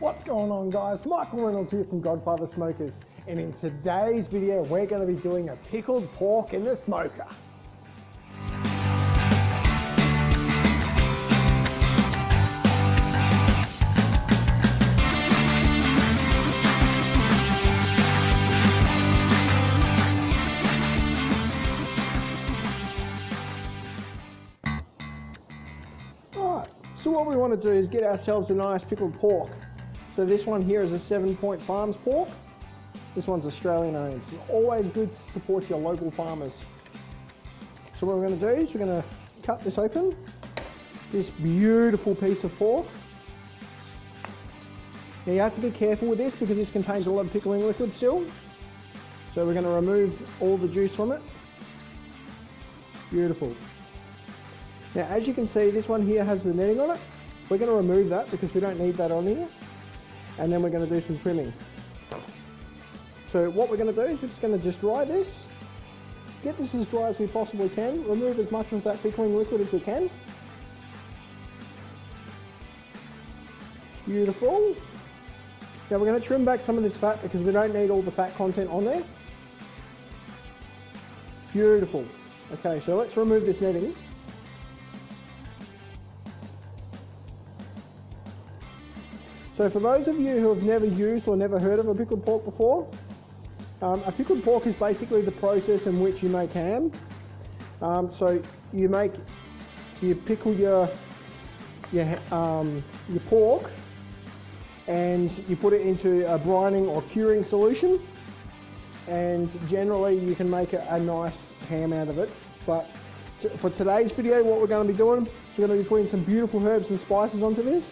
What's going on, guys? Michael Reynolds here from Godfather Smokers, and in today's video we're going to be doing a pickled pork in the smoker. Alright, so what we want to do is get ourselves a nice pickled pork. So this one here is a 7 Point Farms pork. This one's Australian owned. It's always good to support your local farmers. So what we're going to do is we're going to cut this open. This beautiful piece of pork. Now you have to be careful with this because this contains a lot of pickling liquid still. So we're going to remove all the juice from it. Beautiful. Now as you can see, this one here has the netting on it. We're going to remove that because we don't need that on here. And then we're going to do some trimming. So what we're going to do is we're just going to just dry this. Get this as dry as we possibly can. Remove as much of that pickling liquid as we can. Beautiful. Now we're going to trim back some of this fat because we don't need all the fat content on there. Beautiful. Okay, so let's remove this netting. So for those of you who have never used or never heard of a pickled pork before, a pickled pork is basically the process in which you make ham. So you pickle your pork and you put it into a brining or curing solution, and generally you can make a nice ham out of it. But for today's video, what we're going to be doing is we're going to be putting some beautiful herbs and spices onto this.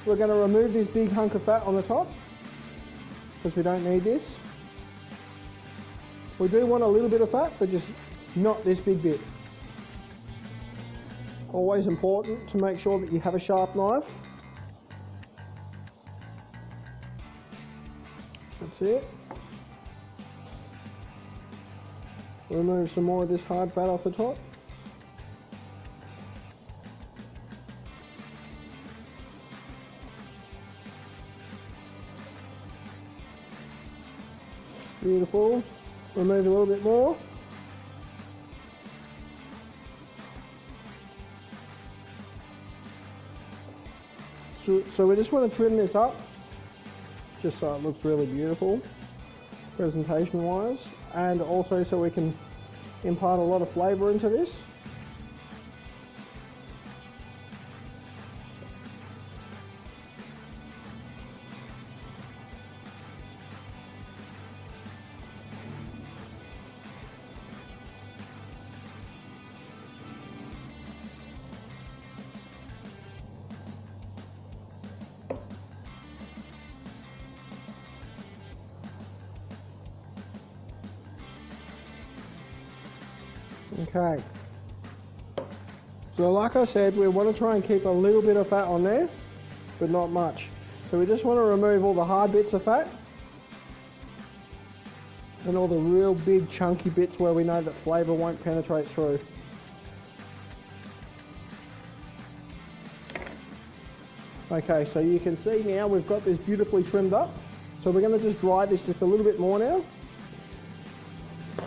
We're going to remove this big hunk of fat on the top because we don't need this. We do want a little bit of fat, but just not this big bit. Always important to make sure that you have a sharp knife. That's it. Remove some more of this hard fat off the top. Beautiful. Remove a little bit more. So we just want to trim this up, just so it looks really beautiful, presentation wise, and also so we can impart a lot of flavour into this. Okay, so like I said, we want to try and keep a little bit of fat on there, but not much. So we just want to remove all the hard bits of fat and all the real big chunky bits where we know that flavour won't penetrate through. Okay, so you can see now we've got this beautifully trimmed up. So we're going to just dry this just a little bit more now,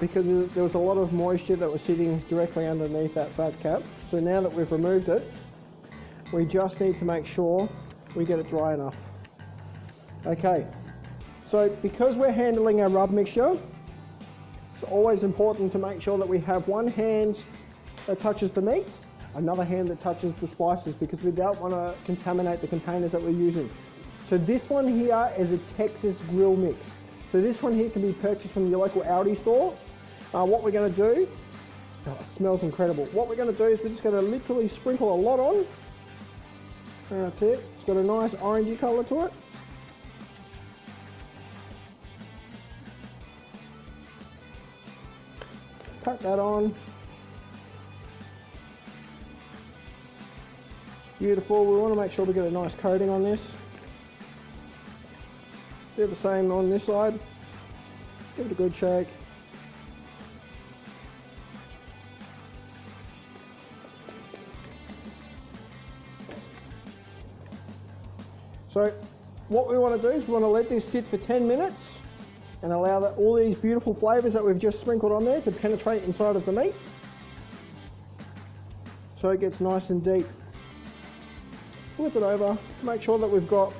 because there was a lot of moisture that was sitting directly underneath that fat cap. So now that we've removed it, we just need to make sure we get it dry enough. Okay, so because we're handling our rub mixture, it's always important to make sure that we have one hand that touches the meat, another hand that touches the spices, because we don't want to contaminate the containers that we're using. So this one here is a Texas grill mix. So this one here can be purchased from your local Aldi store. What we're going to do, oh, it smells incredible. What we're going to do is we're just going to literally sprinkle a lot on. And that's it. It's got a nice orangey colour to it. Cut that on. Beautiful. We want to make sure we get a nice coating on this. Do the same on this side. Give it a good shake. So what we want to do is we want to let this sit for 10 minutes and allow all these beautiful flavours that we've just sprinkled on there to penetrate inside of the meat, so it gets nice and deep. Flip it over, make sure that we've got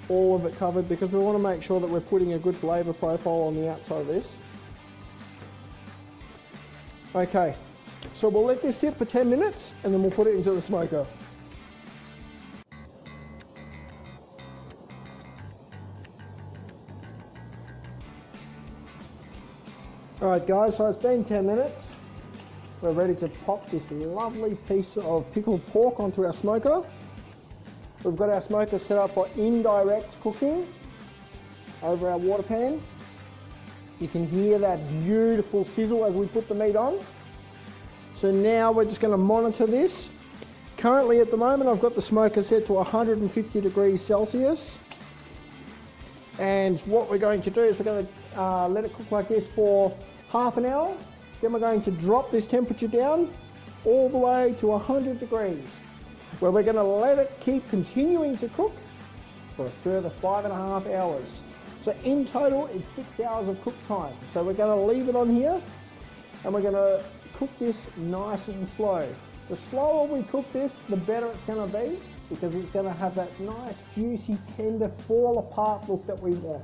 all of it covered, because we want to make sure that we're putting a good flavour profile on the outside of this. Okay, so we'll let this sit for 10 minutes and then we'll put it into the smoker. Alright guys, so it's been 10 minutes. We're ready to pop this lovely piece of pickled pork onto our smoker. We've got our smoker set up for indirect cooking over our water pan. You can hear that beautiful sizzle as we put the meat on. So now we're just going to monitor this. Currently at the moment I've got the smoker set to 150 degrees Celsius. And what we're going to do is we're going to let it cook like this for half an hour. Then we're going to drop this temperature down all the way to 100 degrees, where we're going to let it keep continuing to cook for a further 5.5 hours. So in total it's 6 hours of cook time. So we're going to leave it on here and we're going to cook this nice and slow. The slower we cook this, the better it's going to be, because it's going to have that nice, juicy, tender, fall apart look that we want.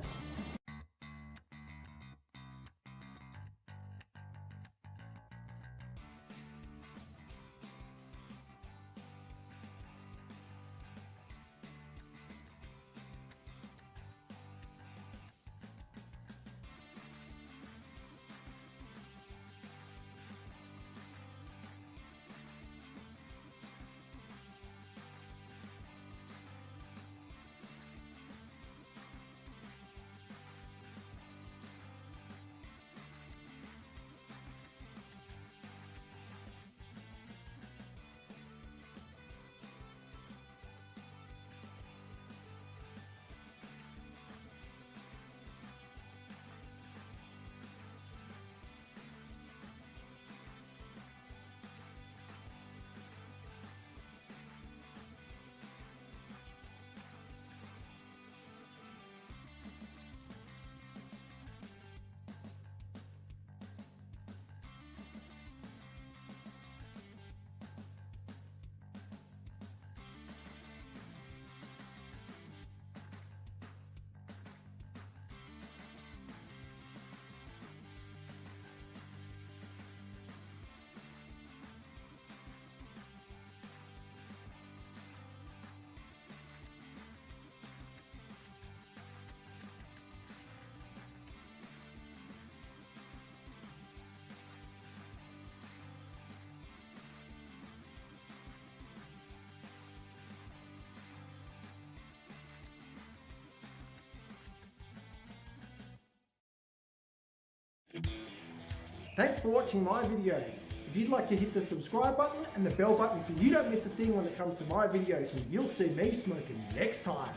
Thanks for watching my video. If you'd like to hit the subscribe button and the bell button so you don't miss a thing when it comes to my videos, and you'll see me smoking next time.